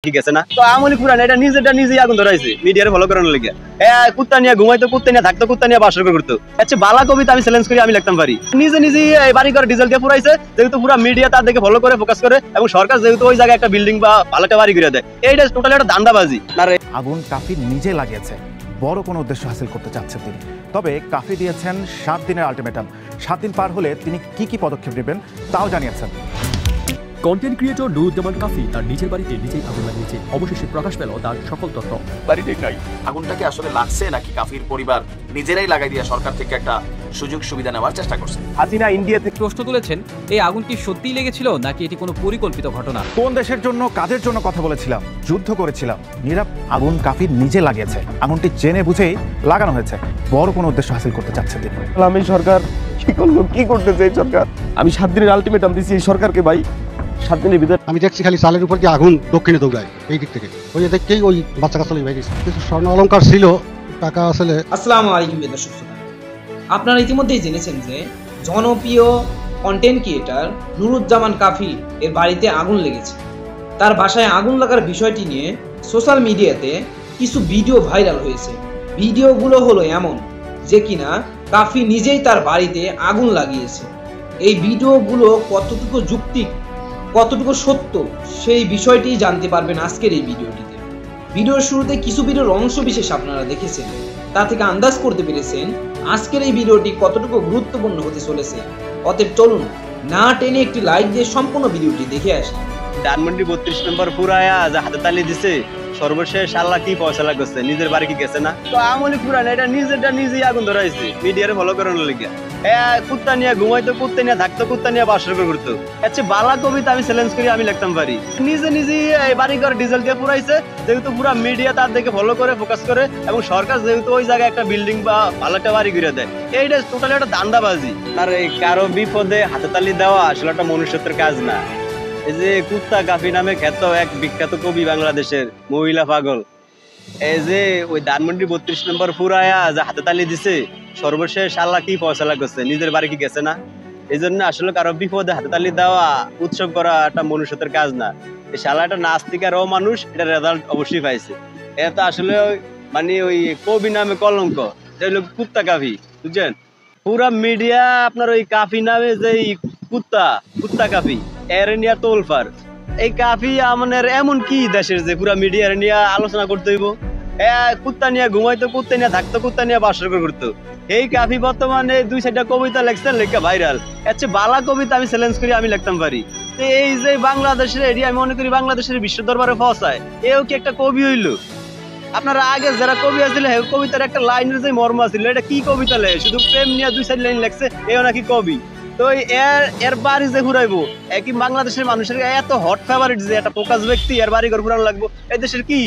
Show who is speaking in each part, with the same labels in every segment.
Speaker 1: ঠিক আছে না তো আমলি পুরান এটা নিজেই আগুন ধরাইছে মিডিয়ার ফলো করানোর লেগে কুত্তা নিয়ে ঘুমাইতো কুত্তা নিয়ে থাকতো কুত্তা নিয়ে বাসর করতো আচ্ছা বালা কবিতা আমি চ্যালেঞ্জ করি আমি লিখতাম পারি নিজেই বাড়ি করে ডিজেল দিয়ে পুরাইছে যেহেতু পুরো মিডিয়া তার দেখে ফলো করে ফোকাস করে এবং সরকার যেহেতু ওই জায়গায় একটা বিল্ডিং বা ভালো একটা বাড়ি করে দেয় এইটা টোটালি একটা দান্দাবাজি না রে।
Speaker 2: আগুন কাফি নিজে লাগিয়েছে, বড় কোনো উদ্দেশ্য হাসিল করতে চাচ্ছেন তিনি। তবে কাফি দিয়েছেন 7 দিনের আলটিমেটাম। 7 দিন পার হলে তিনি কি পদক্ষেপ নেবেন তাও জানিয়েছেন।
Speaker 3: কন্টেন্ট ক্রিয়েটর নুরুজ্জামান কাফি তার নিজের বাড়িতে নিজেই আগুন লাগিয়েছে। অবশেষে প্রকাশ পেল তার সকল তথ্য।
Speaker 4: বাড়িতেই নাই আগুনটাকে আসলে লাগছে নাকি কাফির পরিবার নিজেরাই লাগাই দিয়ে সরকার থেকে একটা সুযোগ সুবিধা নেওয়ার চেষ্টা করছে।
Speaker 1: হাসিনা ইন্ডিয়া থেকে
Speaker 5: প্রশ্ন তুলেছেন, এই আগুন কি সত্যিই লেগেছিল নাকি এটি কোনো পরিকল্পিত ঘটনা?
Speaker 2: কোন দেশের জন্য কাদের জন্য কথা বলেছিলাম, যুদ্ধ করেছিলাম, আগুন কাফি নিজে লাগিয়েছে। আগুনটি জেনে বুঝেই লাগানো হয়েছে, বড় কোনো উদ্দেশ্য হাসিল করতে চাচ্ছে তিনি।
Speaker 6: আমি সরকার কি করলো, কি করতে চাই সরকার? আমি 7 দিনের আলটিমেটাম দিচ্ছি এই সরকারকে ভাই। 7 দিনের ভিতরে
Speaker 7: আমি দেখছি খালি চালের উপর দিয়ে আগুন দক্ষিণে দৌড়ায় এই দিক থেকে, ওই দেখেই ওই বাচ্চা কাচ্চা ভাই কিছু স্বর্ণ অলঙ্কার ছিল, টাকা আসলে।
Speaker 8: আসসালামু আলাইকুম দর্শক শ্রোতা, আপনারা ইতিমধ্যেই জেনেছেন যে জনপ্রিয় কন্টেন্ট ক্রিয়েটর নুরুজ্জামান কাফি এর বাড়িতে আগুন লেগেছে। তার বাসায় আগুন লাগার বিষয়টি নিয়ে সোশ্যাল মিডিয়াতে কিছু ভিডিও ভাইরাল হয়েছে। ভিডিওগুলো হলো এমন যে কিনা কাফি নিজেই তার বাড়িতে আগুন লাগিয়েছে। এই ভিডিওগুলো কতটুকু যুক্তিক, কতটুকু সত্য সেই বিষয়টি জানতে পারবেন আজকের এই ভিডিওটিতে। ভিডিওর শুরুতে কিছু ভিডিওর অংশ বিশেষ আপনারা দেখেছেন, তা থেকে আন্দাজ করতে পেরেছেন আজকের এই ভিডিওটি কতটুকু গুরুত্বপূর্ণ হতে চলেছে। অতএব চলুন না টেনে একটি লাইক দিয়ে সম্পূর্ণ ভিডিওটি দেখে আসি।
Speaker 1: ধানমন্ডি 32 নম্বর পুরায়া যা হাতে তালি দিছে, সর্বশেষ আল্লাহ কি ফয়সালা করছে, নিজের বাড়ি কি গেছে না তো আমলি পুরান এটা নিজেই আগুন ধরাইছে মিডিয়ার ফলো করানোর লেগে কুত্তা নিয়ে ঘুমাইতো কুত্তা নিয়ে থাকতো কুত্তা নিয়ে বাসর করতো আচ্ছা বালা কবিতা আমি চ্যালেঞ্জ করি আমি লিখতাম পারি নিজেই বাড়ি করে ডিজেল দিয়ে পুরাইছে যেহেতু পুরো মিডিয়া তার দেখে ফলো করে ফোকাস করে এবং সরকার যেহেতু ওই জায়গায় একটা বিল্ডিং বা ভালো একটা বাড়ি করে দেয় এইটা টোটালি একটা দান্দাবাজি। আর এই কারো বিপদে হাতে তালি দেওয়া আসলে একটা মনুষ্যত্বের কাজ না। এই যে কুত্তা কাফি নামে খ্যাত এক বিখ্যাত কবি বাংলাদেশের, মহিলা পাগল, এই যে ওই ধানমন্ডি 32 নম্বর ফুরায়া যা হাতে তালি দিছে, সর্বশেষ আল্লাহ কি ফয়সালা করছে, নিজের বাড়ি কি গেছে না। এই জন্য আসলে কারো বিপদে হাতে তালি দেওয়া, উৎসব করা একটা মনুষ্যত্বের কাজ না। এই শালা একটা নাস্তিক আর মানুষ, এটা রেজাল্ট অবশ্যই পাইছে। এটা আসলে মানে ওই কবি নামে কলঙ্ক, যে হলো কুত্তা কাফি, বুঝছেন? পুরা মিডিয়া আপনার ওই কাফি নামে যে কুত্তা কাফি এর নিয়ে তোলফার। এই কাফি আমাদের এমন কি দেশের যে পুরা মিডিয়ার নিয়ে আলোচনা করতে হইব? কুত্তা নিয়ে ঘুমাইতো কুত্তা নিয়ে থাকতো কুত্তা নিয়ে বাসর করতো। এই কাফি বর্তমানে 2-4টা কবিতা লেখছেন, লেখা ভাইরাল। আচ্ছা বালা কবিতা আমি চ্যালেঞ্জ করি আমি লিখতাম পারি। তো এই যে বাংলাদেশের এরিয়া, আমি মনে করি বাংলাদেশের বিশ্ব দরবারে পৌঁছায়, এও কি একটা কবি হইলো? আপনারা আগে যারা কবি আছিল কবিতার একটা লাইনের যে মর্ম আছিল, এটা কি কবিতা লেখে? শুধু প্রেম নিয়ে 2-4 লাইন লেখছে, এও নাকি কবি? তো এর বাড়ি যে ঘুরাইবো, একই বাংলাদেশের মানুষের এত হট ফেভারিট যে একটা প্রকাশ ব্যক্তি, এর বাড়ি ঘর ঘুরানো লাগবো, এই দেশের কি?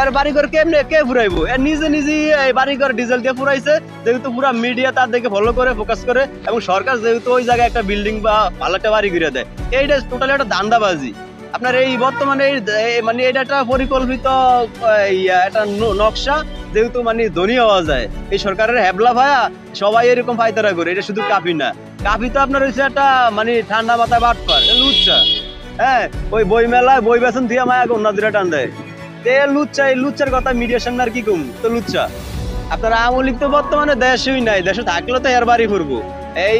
Speaker 1: এর বাড়ি ঘর কেমনে কে ঘুরাইবো? এর নিজেই এই বাড়ি ঘর ডিজেল দিয়ে পুরাইছে যেহেতু পুরো মিডিয়া তার দেখে ফলো করে ফোকাস করে এবং সরকার যেহেতু ওই জায়গায় একটা বিল্ডিং বা ভালো একটা বাড়ি ঘুরে দেয়, এইটা টোটালি একটা দান্দাবাজি। আপনার এই বর্তমানে মানে এটা একটা পরিকল্পিত একটা নকশা, যেহেতু মানে ধনী হওয়া যায়। এই সরকারের হ্যাবলা ভায়া সবাই এরকম ফায়দারা করে, এটা শুধু কাফি না। কাফি তো আপনার হচ্ছে একটা মানে ঠান্ডা মাথায় বাটপার, লুচ্চা। ওই বই মেলায় বই বেসন দিয়ে মায়া কন্যা দূরে টান দেয়, লুচ্চা। এই লুচ্চার কথা মিডিয়ার সামনে আর কি কম, তো লুচ্চা। আপনার আওয়ামী লীগ তো বর্তমানে দেশেই নাই, দেশে থাকলে তো এর বাড়ি ঘুরবো।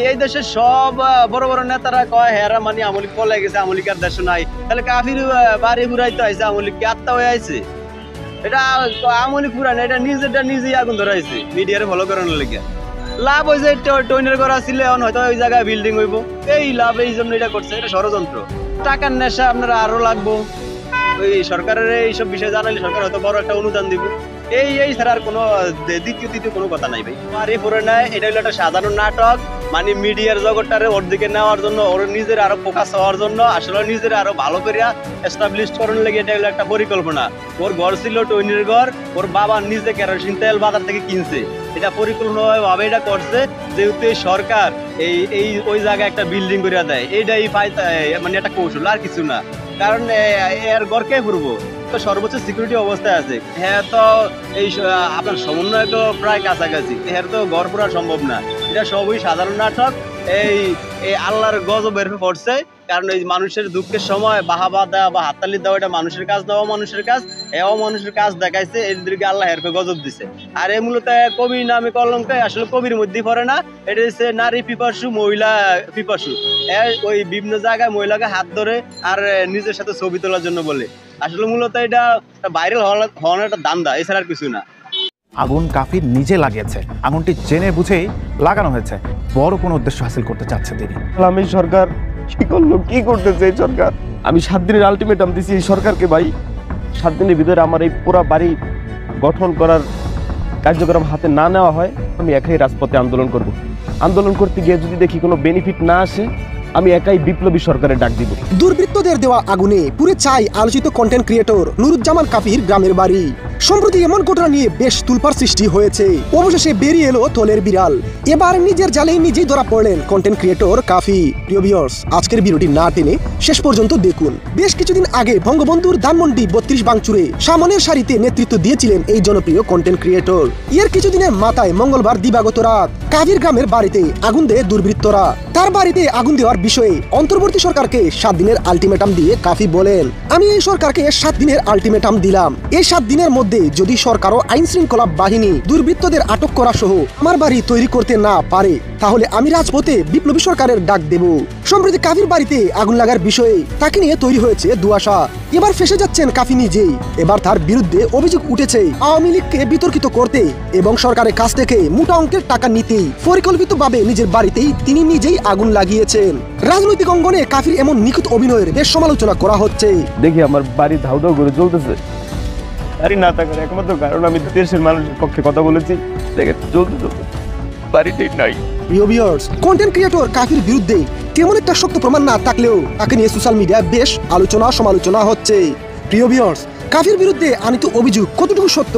Speaker 1: এই দেশের সব বড় বড় নেতারা কয় হেরা মানে আওয়ামী লীগ পলাই গেছে, আওয়ামী লীগ আর দেশে নাই, তাহলে কাফির বাড়ি ঘুরাইতে আইছে, আওয়ামী লীগ কি আত্মা হয়ে আইছে? এটা আওয়ামী লীগ পুরান এটা নিজেই আগুন ধরাইছে মিডিয়ারে ফলো করানোর লেগে। লাভ ওই যে টইনের ঘর আসলে হয়তো ওই জায়গায় বিল্ডিং হইব, এই লাভ এই জন্য এটা করছে, এটা ষড়যন্ত্র। টাকার নেশা আপনারা আরো লাগবো, ওই সরকারের এইসব বিষয় জানালে সরকার হয়তো বড় একটা অনুদান দিব, এই ছাড়া আর কোনো দ্বিতীয় কোনো কথা নাই ভাই। আর এই পরে নাই, এটা হলো একটা সাধারণ নাটক, মানে মিডিয়ার জগৎটারে ওর দিকে নেওয়ার জন্য, ওর নিজের আরো ফোকাস হওয়ার জন্য, আসলে নিজের আরো ভালো করে এস্টাবলিশ করার লেগে এটা হলো একটা পরিকল্পনা। ওর ঘর ছিল টইনের ঘর, ওর বাবা নিজে কেরোসিন তেল বাজার থেকে কিনছে, এটা পরিকল্পনাভাবে এটা করছে যেহেতু এই সরকার এই ওই জায়গায় একটা বিল্ডিং করে দেয়, এইটাই মানে একটা কৌশল আর কিছু না। কারণ এর ঘর কে ঘুরবো, তো সর্বোচ্চ সিকিউরিটি অবস্থায় আছে। হ্যাঁ, তো এই আপনার সমন্বয় তো প্রায় কাছাকাছি, এর তো ঘর পুরা সম্ভব না। এটা সবই সাধারণ নাটক, এই আল্লাহর গজব বের পড়ছে। কারণ এই মানুষের দুঃখের সময় বাহাবা দেওয়া বা হাততালি দেওয়া এটা মানুষের কাজ, দেওয়া মানুষের কাজ, এও মানুষের কাজ দেখাইছে, এদেরকে আল্লাহ এরপর গজব দিছে। আর এ মূলত কবি নামে কলঙ্ক, আসলে কবির মধ্যেই পড়ে না, এটা হচ্ছে নারী পিপাসু, মহিলা পিপাসু। ওই বিভিন্ন জায়গায় মহিলাকে হাত ধরে আর নিজের সাথে ছবি তোলার জন্য বলে। আসলে মূলত এটা ভাইরাল হওয়ার একটা দান্দা, এছাড়া আর কিছু না।
Speaker 2: আগুন কাফির নিজে লাগিয়েছে, আগুনটি জেনে বুঝেই লাগানো হয়েছে, বড় কোনো উদ্দেশ্য হাসিল করতে চাচ্ছে তিনি।
Speaker 6: আমি সরকার কি করলো, কি করতেছে এই সরকার? আমি 7 দিনের আলটিমেটাম দিছি এই সরকারকে ভাই। 7 দিনের ভিতরে আমার এই পুরো বাড়ি গঠন করার কার্যক্রম হাতে না নেওয়া হয়, আমি একাই রাজপথে আন্দোলন করব। আন্দোলন করতে গিয়ে যদি দেখি কোনো বেনিফিট না আসে, আমি একাই বিপ্লবী সরকারের ডাক দিব।
Speaker 9: দুর্বৃত্তদের দেওয়া আগুনে পুড়ে চাই আলোচিত কন্টেন্ট ক্রিয়েটর নুরুজ্জামান কাফির গ্রামের বাড়ি। সম্প্রতি এমন ঘটনা নিয়ে বেশ তুলপাড় সৃষ্টি হয়েছে। অবশেষে বেরিয়ে এলো থলের বিড়াল। এবার নিজের জালে নিজেই ধরা পড়লেন কন্টেন্ট ক্রিয়েটর কাফি। প্রিয় ভিউয়ার্স, আজকের ভিডিওটি না টেনে শেষ পর্যন্ত দেখুন। বেশ কিছুদিন আগে বঙ্গবন্ধুর ধানমন্ডি 32 ভাঙচুরে সামনের সারিতে নেতৃত্ব দিয়েছিলেন এই জনপ্রিয় কন্টেন্ট ক্রিয়েটর। এর কিছুদিনের মাথায় মঙ্গলবার দিবাগত রাত কাফির গ্রামের বাড়িতে আগুন দেয় দুর্বৃত্তরা। তার বাড়িতে আগুন দেওয়ার বিষয়ে অন্তর্বর্তী সরকারকে 7 দিনের আলটিমেটাম দিয়ে কাফি বলেন, আমি এই সরকারকে 7 দিনের আলটিমেটাম দিলাম। এই 7 দিনের মধ্যে যদি সরকার ও আইন শৃঙ্খলা বাহিনী দুর্বৃত্তদের আটক করা সহ আমার বাড়ি তৈরি করতে না পারে, তাহলে আমি রাজপথে বিপ্লবী সরকারের ডাক দেব। সম্প্রতি কাফির বাড়িতে আগুন লাগার বিষয়ে তাকে নিয়ে তৈরি হয়েছে দুয়াশা। এবার ফেসে যাচ্ছেন কাফি নিজেই। এবার তার বিরুদ্ধে অভিযোগ উঠেছে আওয়ামী লীগকে বিতর্কিত করতে এবং সরকারের কাছ থেকে মোটা অঙ্কের টাকা নিতেই পরিকল্পিতভাবে নিজের বাড়িতেই তিনি নিজেই আগুন লাগিয়েছেন। রাজনৈতিক অঙ্গনে কাফির এমন নিখুঁত অভিনয়ের বেশ সমালোচনা করা হচ্ছে।
Speaker 6: দেখি আমার বাড়ি ধাউ ধাউ করে চলতেছে, বাড়ি না থাকার একমাত্র কারণ আমি দেশের মানুষের পক্ষে কথা বলেছি। দেখে চলতে চলতে বাড়িতেই নাই।
Speaker 9: প্রিয় ভিউয়ার্স, কন্টেন্ট ক্রিয়েটর কাফির বিরুদ্ধে তেমন একটা শক্ত প্রমাণ না থাকলেও তাকে নিয়ে সোশ্যাল মিডিয়ায় বেশ আলোচনা সমালোচনা হচ্ছে। প্রিয় ভিউয়ার্স, কাফির বিরুদ্ধে আনিত অভিযোগ কতটুকু সত্য,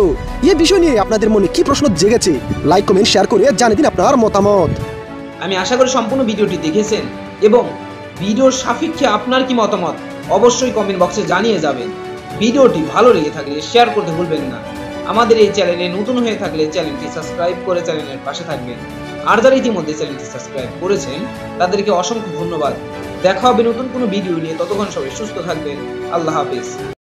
Speaker 9: এই বিষয় নিয়ে আপনাদের মনে কি প্রশ্ন জেগেছে? লাইক কমেন্ট শেয়ার করে জানিয়ে দিন আপনার মতামত।
Speaker 8: আমি আশা করি সম্পূর্ণ ভিডিওটি দেখেছেন এবং ভিডিওর সাপেক্ষে আপনার কি মতামত অবশ্যই কমেন্ট বক্সে জানিয়ে যাবেন। ভিডিওটি ভালো লেগে থাকলে শেয়ার করতে ভুলবেন না। আমাদের এই চ্যানেলে নতুন হয়ে থাকলে চ্যানেলটি সাবস্ক্রাইব করে চ্যানেলের পাশে থাকবেন। আর যারা ইতিমধ্যে চ্যানেলটি সাবস্ক্রাইব করেছেন তাদেরকে অসংখ্য ধন্যবাদ। দেখা হবে নতুন কোনো ভিডিও নিয়ে, ততক্ষণ সবাই সুস্থ থাকবেন। আল্লাহ হাফেজ।